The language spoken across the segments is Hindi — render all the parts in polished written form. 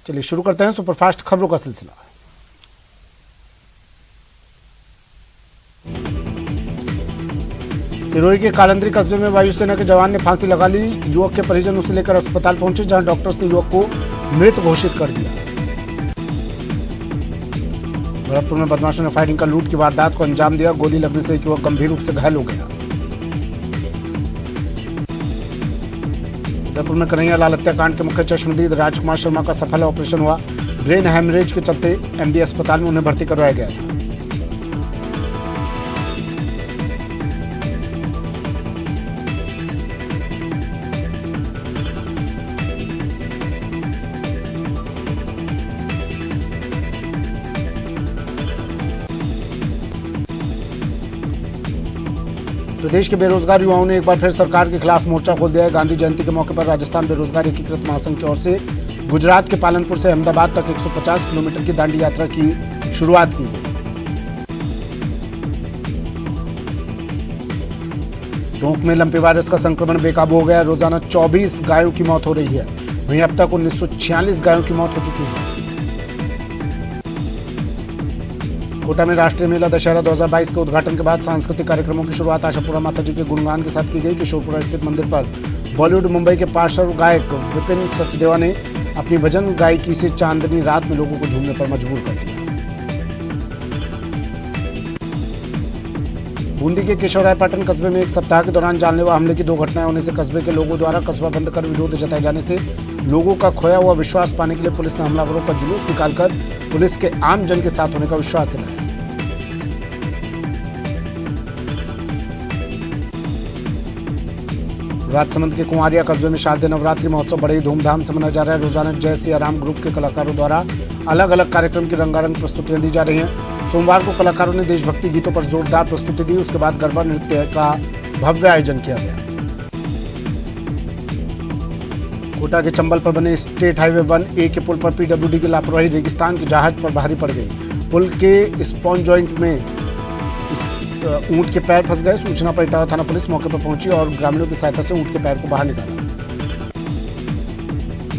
चलिए शुरू करते हैं सुपरफास्ट खबरों का सिलसिला। सिरोही के कालंद्री कस्बे में वायुसेना के जवान ने फांसी लगा ली। युवक के परिजन उसे लेकर अस्पताल पहुंचे, जहां डॉक्टर्स ने युवक को मृत घोषित कर दिया। भरतपुर में बदमाशों ने फायरिंग कर लूट की वारदात को अंजाम दिया। गोली लगने से एक युवक गंभीर रूप से घायल हो गया। उदयपुर में कन्हैया लाल हत्याकांड के मुख्य चश्मदीद राजकुमार शर्मा का सफल ऑपरेशन हुआ। ब्रेन हेमरेज के चलते एमडी अस्पताल में उन्हें भर्ती करवाया गया था। प्रदेश के बेरोजगार युवाओं ने एक बार फिर सरकार के खिलाफ मोर्चा खोल दिया है। गांधी जयंती के मौके पर राजस्थान बेरोजगार एकीकृत महासंघ की ओर से गुजरात के पालनपुर से अहमदाबाद तक 150 किलोमीटर की दांडी यात्रा की शुरुआत की गई। टोंक में लंपी वायरस का संक्रमण बेकाबू हो गया। रोजाना 24 गायों की मौत हो रही है। वहीं अब तक 1946 गायों की मौत हो चुकी है। कोटा में राष्ट्रीय मेला दशहरा 2022 के उद्घाटन के बाद सांस्कृतिक कार्यक्रमों की शुरुआत आशापुरा माता जी के गुणगान के साथ की गई। किशोरपुरा स्थित मंदिर पर बॉलीवुड मुंबई के पार्श्व गायक विपिन सचदेवा ने अपनी भजन गायकी से चांदनी रात में लोगों को झूमने पर मजबूर कर दिया। बूंदी के केशवरायपाटन कस्बे में एक सप्ताह के दौरान जानलेवा हमले की 2 घटनाएं होने से कस्बे के लोगों द्वारा कस्बा बंद कर विरोध जताए जाने से लोगों का खोया हुआ विश्वास पाने के लिए पुलिस ने हमलावरों का जुलूस निकालकर पुलिस के आम जन के साथ होने का विश्वास दिलाया। राजसमंद के कुंवारिया कस्बे में शारदीय नवरात्रि महोत्सव बड़े ही धूमधाम से मनाया जा रहा है। रोजाना जय सिया राम ग्रुप के कलाकारों द्वारा अलग अलग कार्यक्रम की रंगारंग प्रस्तुतियां दी जा रही हैं। सोमवार को कलाकारों ने देशभक्ति गीतों पर जोरदार प्रस्तुति दी। उसके बाद गरबा नृत्य का भव्य आयोजन किया गया। कोटा के चंबल पर बने स्टेट हाईवे 1A के पुल पर पीडब्ल्यूडी की लापरवाही रेगिस्तान के जहाज पर भारी पड़ गई। पुल के स्पॉन जॉइंट में ऊंट के पैर फंस गए। सूचना पर इटावा थाना पुलिस मौके पर पहुंची और ग्रामीणों की सहायता से ऊंट के पैर को बाहर निकाला।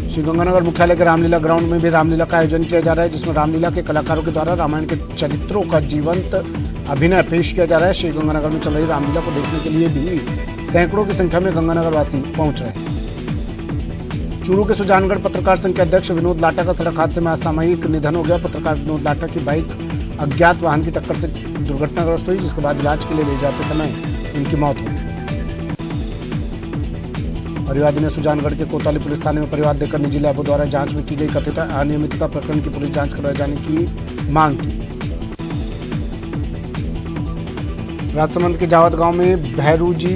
श्रीगंगानगर मुख्यालय के रामलीला ग्राउंड में भी रामलीला का आयोजन किया जा रहा है, जिसमें रामलीला के कलाकारों के द्वारा रामायण के चरित्रों का जीवंत अभिनय पेश किया जा रहा है। श्रीगंगानगर में चल रही रामलीला को देखने के लिए भी सैकड़ों की संख्या में गंगानगर वासी पहुंच रहे हैं। चूरू के सुजानगढ़ पत्रकार संघ के अध्यक्ष विनोद लाटा का सड़क हादसे में असामयिक निधन हो गया। पत्रकार विनोद लाटा की बाइक अज्ञात वाहन की टक्कर से दुर्घटनाग्रस्त हुई, जिसके बाद इलाज के लिए ले जाते समय उनकी मौत हो गई। परिवादी ने सुजानगढ़ के कोतवाली पुलिस थाने में परिवार देकर निजी लैबों द्वारा जांच में की गई कथित अनियमितता प्रकरण की पुलिस जांच करवाए जाने की मांग की। राजसमंद के जावत गांव में भैरूजी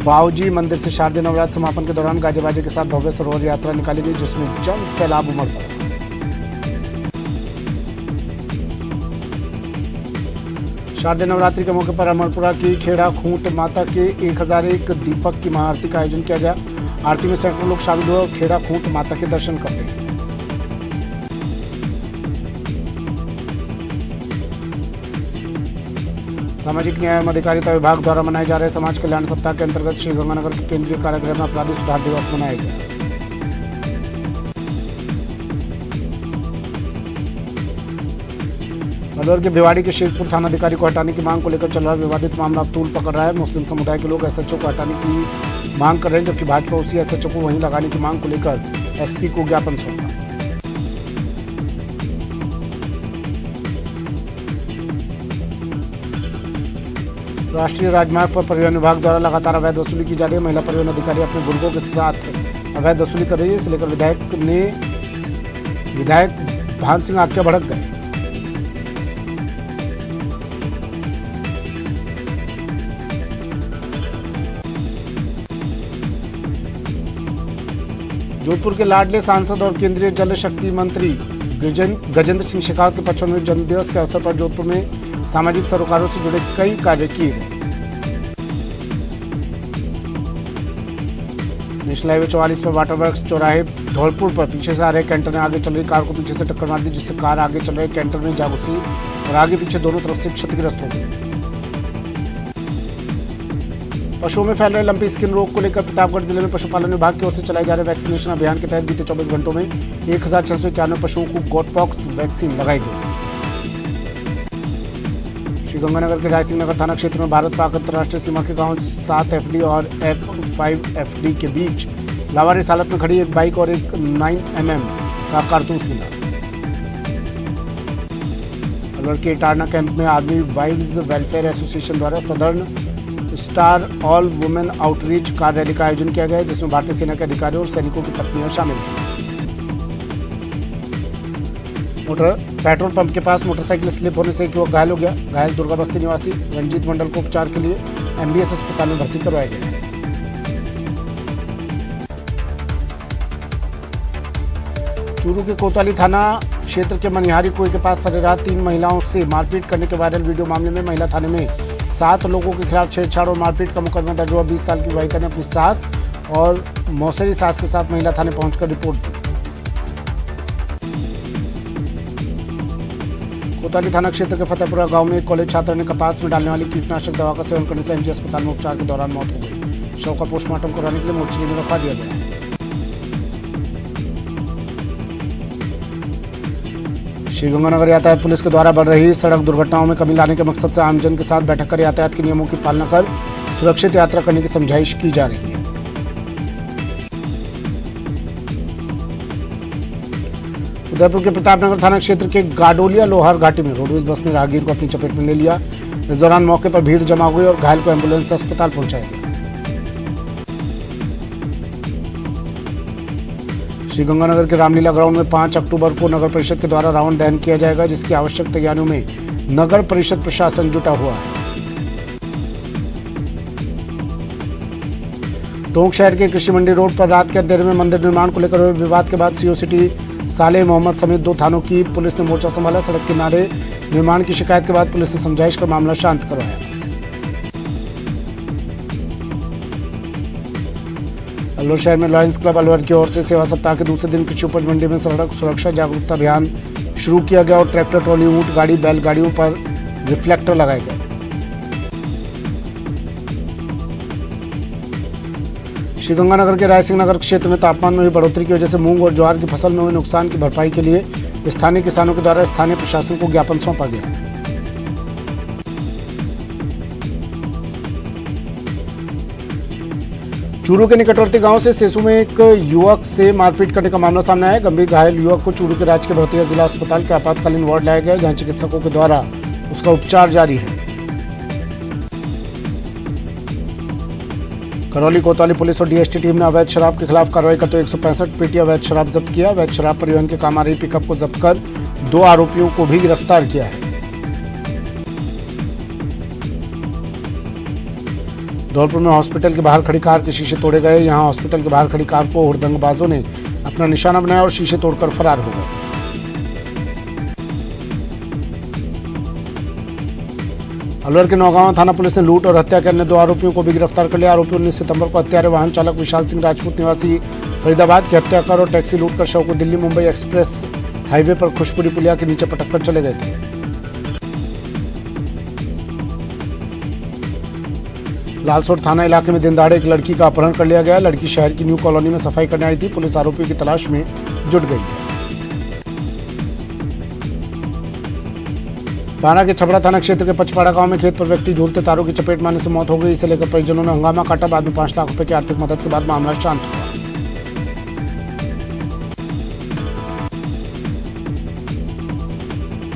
बाऊजी मंदिर से शारदीय नवरात्र समापन के दौरान गाजे बाजे के साथ भव्य सरोवर यात्रा निकाली गई, जिसमें जन सैलाब उमड़ पड़ा। शारदीय नवरात्रि के मौके पर अमरपुरा की खेड़ा खूंट माता के 1001 दीपक की महाआरती का आयोजन किया गया। आरती में सैकड़ों लोग शामिल हुए और खेड़ा खूंट माता के दर्शन करते हैं। सामाजिक न्याय एवं अधिकारिता विभाग द्वारा मनाए जा रहे समाज कल्याण सप्ताह के अंतर्गत श्रीगंगानगर के केंद्रीय कारागृह में अपराधी सुधार दिवस मनाया गया। अलवर के भिवाड़ी के शेखपुर थानाधिकारी को हटाने की मांग को लेकर चल रहा विवादित मामला अब तूल पकड़ रहा है। मुस्लिम समुदाय के लोग एसएचओ को हटाने की मांग कर रहे हैं, जबकि भाजपा उसी एसएचओ को वहीं लगाने की मांग को लेकर एसपी को ज्ञापन सौंपा। राष्ट्रीय राजमार्ग पर परिवहन विभाग द्वारा लगातार अवैध वसूली की जा रही है। महिला परिवहन अधिकारी अपने बुजुर्गों के साथ अवैध वसूली कर रही है। इसे लेकर विधायक भान सिंह आख्या भड़क गए। जोधपुर के लाडले सांसद और केंद्रीय जल शक्ति मंत्री गजेंद्र सिंह शेखावत के 55वें जन्मदिवस के अवसर पर जोधपुर में सामाजिक सरोकारों से जुड़े कई कार्य किए गए। नेशनल हाईवे 44 पर वाटर वर्क्स चौराहे धौलपुर पर पीछे से आ रहे कैंटर ने आगे चल रही कार को पीछे से टक्कर मार दी, जिससे कार आगे चल रहे कैंटर में जा घुसी और आगे पीछे दोनों तरफ से क्षतिग्रस्त हो गई। पशुओं में फैल रहे लंपी स्किन रोग को लेकर प्रतापगढ़ जिले में पशुपालन विभाग की ओर से चलाए जा रहे वैक्सीनेशन अभियान के तहत बीते 24 घंटों में 1691 पशुओं को गॉटपॉक्स वैक्सीन लगाई गई। श्रीगंगानगर के रायसिंह नगर थाना क्षेत्र में भारत पाक अंतर्राष्ट्रीय सीमा के गांव 7 FD और F5 FD के बीच लावारिस हालत में खड़ी एक बाइक और एक 9mm का कारतूस मिला। अलवर के इटारना कैंप में आर्मी वाइव्स वेलफेयर एसोसिएशन द्वारा southern star all women outreach car rally का आयोजन किया गया, जिसमें भारतीय सेना के अधिकारियों और सैनिकों की पत्नियां शामिल थीं। पेट्रोल पंप के पास मोटरसाइकिल स्लिप होने से एक युवक घायल हो गया। घायल दुर्गा बस्ती निवासी रंजीत मंडल को उपचार के लिए MBS अस्पताल में भर्ती करवाया गया। चूरू के कोतवाली थाना क्षेत्र के मनिहारी कुएं के पास सरेरात 3 महिलाओं से मारपीट करने के वायरल वीडियो मामले में महिला थाने में 7 लोगों के खिलाफ छेड़छाड़ और मारपीट का मुकदमा दर्ज हुआ। 20 साल की विवाहिता ने अपनी सास और मौसेरी सास के साथ महिला थाने पहुंचकर रिपोर्ट दी। कोतवाली थाना क्षेत्र के फतेहपुरा गांव में एक कॉलेज छात्र ने कपास में डालने वाली कीटनाशक दवा का सेवन करने से MG अस्पताल में उपचार के दौरान मौत हो गई। शव का पोस्टमार्टम कराने के लिए मोर्चरी में रखवा दिया गया। श्रीगंगानगर यातायात पुलिस के द्वारा बढ़ रही सड़क दुर्घटनाओं में कमी लाने के मकसद से आमजन के साथ बैठक कर यातायात के नियमों की पालना कर सुरक्षित यात्रा करने की समझाइश की जा रही है। उदयपुर के प्रतापनगर थाना क्षेत्र के गाडोलिया लोहार घाटी में रोडवेज बस ने राहगीर को अपनी चपेट में ले लिया। इस दौरान मौके पर भीड़ जमा हुई और घायल को एम्बुलेंस से अस्पताल पहुंचाया गया। श्रीगंगानगर के रामलीला ग्राउंड में 5 अक्टूबर को नगर परिषद के द्वारा रावण दहन किया जाएगा, जिसकी आवश्यक तैयारियों में नगर परिषद प्रशासन जुटा हुआ है। टोंक शहर के कृषि मंडी रोड पर रात के अंधेरे में मंदिर निर्माण को लेकर हुए विवाद के बाद CO सिटी साले मोहम्मद समेत 2 थानों की पुलिस ने मोर्चा संभाला। सड़क किनारे निर्माण की शिकायत के बाद पुलिस ने समझाइश कर मामला शांत करवाया। अलवर शहर में लॉयंस क्लब अलवर की ओर से सेवा सप्ताह के दूसरे दिन कृषि उपज मंडी में सड़क सुरक्षा जागरूकता अभियान शुरू किया गया और ट्रैक्टर, ट्रॉली, ऊंट गाड़ी, बैलगाड़ियों पर रिफ्लेक्टर लगाए गए। श्रीगंगानगर के रायसिंह नगर क्षेत्र में तापमान में हुई बढ़ोतरी की वजह से मूंग और ज्वार की फसल में हुए नुकसान की भरपाई के लिए स्थानीय किसानों के द्वारा स्थानीय प्रशासन को ज्ञापन सौंपा गया। चूरू के निकटवर्ती गांव से सेसू में एक युवक से मारपीट करने का मामला सामने आया। गंभीर घायल युवक को चूरू के राजकीय भरतिया जिला अस्पताल के आपातकालीन वार्ड लाया गया, जहां चिकित्सकों के द्वारा उसका उपचार जारी है। करौली कोतवाली पुलिस और DST टीम ने अवैध शराब के खिलाफ कार्रवाई करते हुए 165 पेटी अवैध शराब जब्त किया। अवैध शराब परिवहन के काम आ रही पिकअप को जब्त कर 2 आरोपियों को भी गिरफ्तार किया है। धौलपुर में हॉस्पिटल के बाहर खड़ी कार के शीशे तोड़े गए। यहां हॉस्पिटल के बाहर खड़ी कार को हुड़दंगबाजों ने अपना निशाना बनाया और शीशे तोड़कर फरार हो गए। अलवर के नौगांव थाना पुलिस ने लूट और हत्या के अन्य 2 आरोपियों को भी गिरफ्तार कर लिया। आरोपियों 19 सितंबर को हत्यारे वाहन चालक विशाल सिंह राजपूत निवासी फरीदाबाद की हत्या कर और टैक्सी लूट कर शव को दिल्ली मुंबई एक्सप्रेस हाईवे पर खुशपुरी पुलिया के नीचे पटक कर चले गए थे। लालसोट थाना इलाके में दिन दहाड़े एक लड़की का अपहरण कर लिया गया। लड़की शहर की न्यू कॉलोनी में सफाई करने आई थी। पुलिस आरोपियों की तलाश में जुट गई है। बारा के छपरा थाना क्षेत्र के पचपाड़ा गांव में खेत पर व्यक्ति झूलते तारों की चपेट में आने से मौत हो गई। इसे लेकर परिजनों ने हंगामा काटा। बाद में 5 लाख रुपए की आर्थिक मदद के बाद मामला शांत हुआ।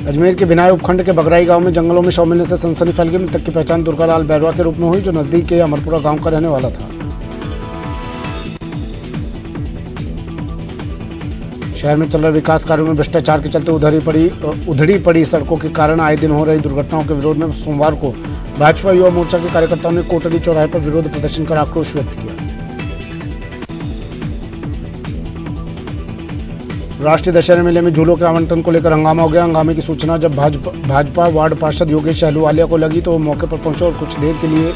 अजमेर के विनाय उपखंड के बगराई गांव में जंगलों में शव मिलने से सनसनी फैल गई। मृतक की पहचान दुर्गालाल बैरवा के रूप में हुई, जो नजदीक के अमरपुरा गांव का रहने वाला था। शहर में चल रहे विकास कार्यों में भ्रष्टाचार के चलते उधड़ी पड़ी सड़कों के कारण आए दिन हो रही दुर्घटनाओं के विरोध में सोमवार को भाजपा युवा मोर्चा के कार्यकर्ताओं ने कोटरी चौराहे पर विरोध प्रदर्शन कर आक्रोश व्यक्त किया। राष्ट्रीय दशहरा मेले में झूलों के आवंटन को लेकर हंगामा हो गया। हंगामे की सूचना जब भाजपा वार्ड पार्षद योगेश अहलूवालिया को लगी तो वो मौके पर पहुंचे और कुछ देर के लिए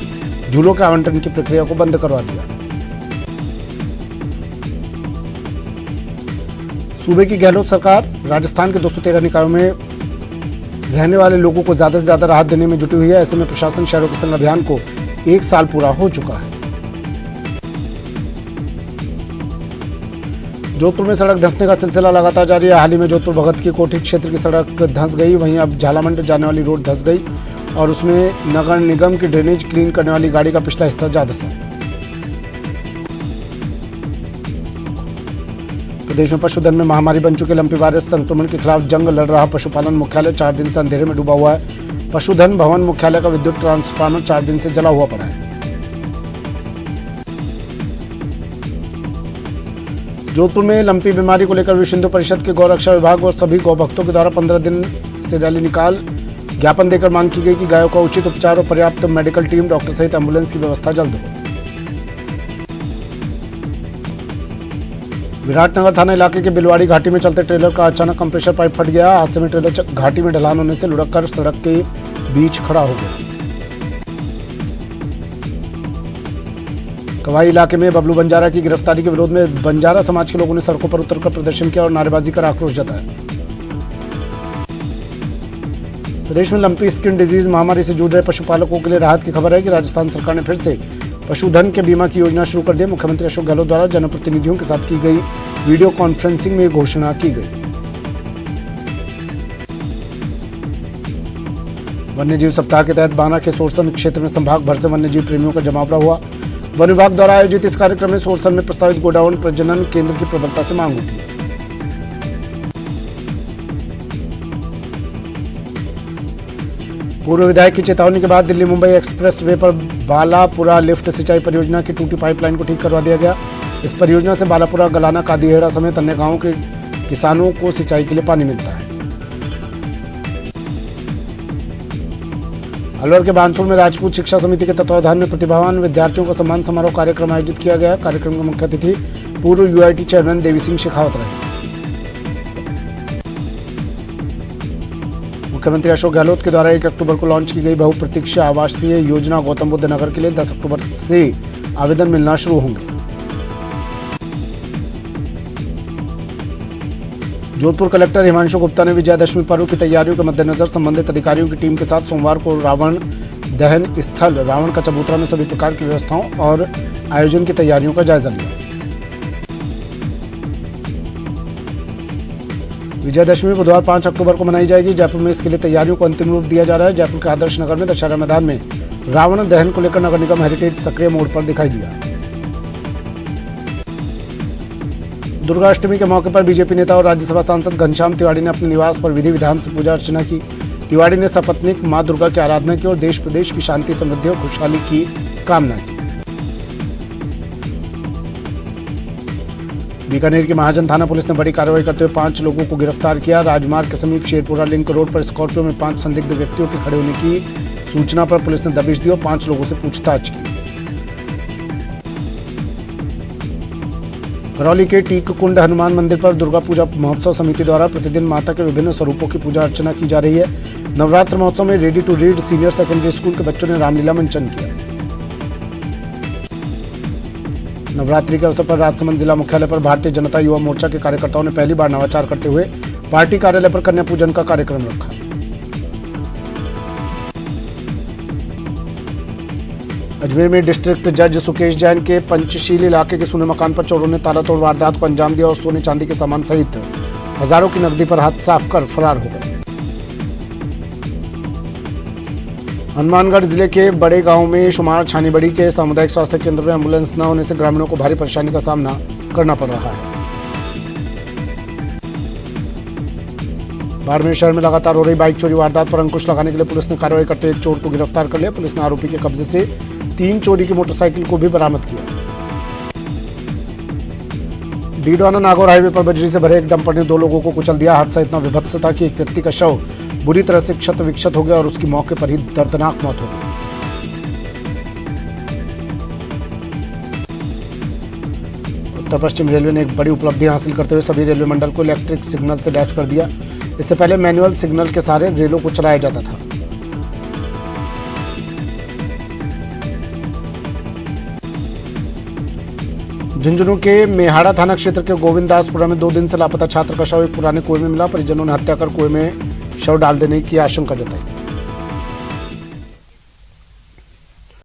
झूलों के आवंटन की प्रक्रिया को बंद करवा दिया। सूबे की गहलोत सरकार राजस्थान के 213 निकायों में रहने वाले लोगों को ज्यादा से ज्यादा राहत देने में जुटी हुई है। ऐसे में प्रशासन शहरों के संग अभियान को 1 साल पूरा हो चुका है। जोधपुर में सड़क धंसने का सिलसिला लगातार जारी है। हाल ही में जोधपुर भगत की कोठी क्षेत्र की सड़क धंस गई, वहीं अब झालामंड जाने वाली रोड धंस गई और उसमें नगर निगम की ड्रेनेज क्लीन करने वाली गाड़ी का पिछला हिस्सा जा धंसा। प्रदेश में पशुधन में महामारी बन चुके लंपी वायरस संक्रमण के खिलाफ जंग लड़ रहा पशुपालन मुख्यालय 4 दिन से अंधेरे में डूबा हुआ है। पशुधन भवन मुख्यालय का विद्युत ट्रांसफार्मर 4 दिन से जला हुआ पड़ा है। जोधपुर में लंपी बीमारी को लेकर विश्व हिंदू परिषद के गौरक्षा विभाग और सभी गौ भक्तों के द्वारा 15 दिन से रैली निकाल ज्ञापन देकर मांग की गई कि गायों का उचित उपचार और पर्याप्त मेडिकल टीम, डॉक्टर सहित एम्बुलेंस की व्यवस्था जल्द हो। विराटनगर थाना इलाके के बिलवाड़ी घाटी में चलते ट्रेलर का अचानक कंप्रेसर पाइप फट गया। हादसे में ट्रेलर घाटी में ढलान होने से लुढ़क कर सड़क के बीच खड़ा हो गया। कवाई इलाके में बबलू बंजारा की गिरफ्तारी के विरोध में बंजारा समाज के लोगों ने सड़कों पर उतरकर प्रदर्शन किया और नारेबाजी कर आक्रोश जताया। प्रदेश में लंपी स्किन डिजीज महामारी से जूझ रहे पशुपालकों के लिए राहत की खबर है कि राजस्थान सरकार ने फिर से पशुधन के बीमा की योजना शुरू कर दी। मुख्यमंत्री अशोक गहलोत द्वारा जनप्रतिनिधियों के साथ की गई वीडियो कॉन्फ्रेंसिंग में घोषणा की गई। वन्यजीव सप्ताह के तहत बाना के सोरसन क्षेत्र में संभाग भर से वन्यजीव प्रेमियों का जमावड़ा हुआ। वन विभाग द्वारा आयोजित इस कार्यक्रम में सोरसन में प्रस्तावित गोडाउन प्रजनन केंद्र की प्रबलता से मांग उठी। पूर्व विधायक की चेतावनी के बाद दिल्ली मुंबई एक्सप्रेस वे पर बालापुरा लिफ्ट सिंचाई परियोजना की टूटी पाइपलाइन को ठीक करवा दिया गया। इस परियोजना से बालापुरा, गलाना, कादीहेड़ा समेत अन्य गांवों के किसानों को सिंचाई के लिए पानी मिलता है। अलवर के बानसूर में राजपूत शिक्षा समिति के तत्वावधान में प्रतिभावान विद्यार्थियों का सम्मान समारोह कार्यक्रम आयोजित किया गया। कार्यक्रम के मुख्य अतिथि पूर्व यूआईटी चेयरमैन देवी सिंह शेखावत रहे। मुख्यमंत्री अशोक गहलोत के द्वारा 1 अक्टूबर को लॉन्च की गई बहुप्रतीक्षा आवासीय योजना गौतम बुद्ध नगर के लिए 10 अक्टूबर से आवेदन मिलना शुरू होंगे। जोधपुर कलेक्टर हिमांशु गुप्ता ने विजयादशमी पर्व की तैयारियों के मद्देनजर संबंधित अधिकारियों की टीम के साथ सोमवार को रावण दहन स्थल रावण का चबूतरा में सभी प्रकार की व्यवस्थाओं और आयोजन की तैयारियों का जायजा लिया। विजयादशमी बुधवार 5 अक्टूबर को मनाई जाएगी। जयपुर में इसके लिए तैयारियों को अंतिम रूप दिया जा रहा है। जयपुर के आदर्श नगर में दशहरा मैदान में रावण दहन को लेकर नगर निगम हेरिटेज सक्रिय मोड पर दिखाई दिया। दुर्गाष्टमी के मौके पर बीजेपी नेता और राज्यसभा सांसद घनश्याम तिवारी ने अपने निवास पर विधि विधान से पूजा अर्चना की। तिवारी ने सपत्नीक मां दुर्गा की आराधना की और देश प्रदेश की शांति, समृद्धि और खुशहाली की कामना की। बीकानेर की महाजन थाना पुलिस ने बड़ी कार्रवाई करते हुए 5 लोगों को गिरफ्तार किया। राजमार्ग के समीप शेरपुरा लिंक रोड पर स्कॉर्पियो में 5 संदिग्ध व्यक्तियों के खड़े होने की सूचना पर पुलिस ने दबिश दी और 5 लोगों से पूछताछ की। करौली के टीककुंड हनुमान मंदिर पर दुर्गा पूजा महोत्सव समिति द्वारा प्रतिदिन माता के विभिन्न स्वरूपों की पूजा अर्चना की जा रही है। नवरात्र महोत्सव में ready to read senior secondary school के बच्चों ने रामलीला मंचन किया। नवरात्रि के अवसर पर राजसमंद जिला मुख्यालय पर भारतीय जनता युवा मोर्चा के कार्यकर्ताओं ने पहली बार नवाचार करते हुए पार्टी कार्यालय पर कन्या पूजन का कार्यक्रम रखा। अजमेर में डिस्ट्रिक्ट जज सुकेश जैन के पंचशील इलाके के सोने मकान पर चोरों ने तालातोड़ वारदात को अंजाम दिया और सोने चांदी के सामान सहित हजारों की नकदी पर हाथ साफ कर फरार हो गए। हनुमानगढ़ जिले के बड़े गांव में शुमार छानीबड़ी के सामुदायिक स्वास्थ्य केंद्र में एम्बुलेंस न होने से ग्रामीणों को भारी परेशानी का सामना करना पड़ रहा है। बाड़मेर शहर में लगातार हो रही बाइक चोरी वारदात पर अंकुश लगाने के लिए पुलिस ने कार्रवाई करते एक चोर को गिरफ्तार कर लिया। पुलिस ने आरोपी के कब्जे से 3 चोरी की मोटरसाइकिल को भी बरामद किया। डीडवाना नागौर हाईवे पर बजरी से भरे एक डंपर ने 2 लोगों को कुचल दिया। हादसा इतना विभत्स था कि एक व्यक्ति का शव बुरी तरह से क्षत विक्षत हो गया और उसकी मौके पर ही दर्दनाक मौत हो गई। उत्तर पश्चिम रेलवे ने एक बड़ी उपलब्धि हासिल करते हुए सभी रेलवे मंडल को इलेक्ट्रिक सिग्नल से लैस कर दिया। इससे पहले मैनुअल सिग्नल के सहारे रेलों को चलाया जाता था। झुंझुनू के मेहाड़ा थाना क्षेत्र के गोविंददासपुरा में 2 दिन से लापता छात्र का शव एक पुराने कुएं में मिला। परिजनों ने हत्या कर कुएं में शव डाल देने की आशंका जताई।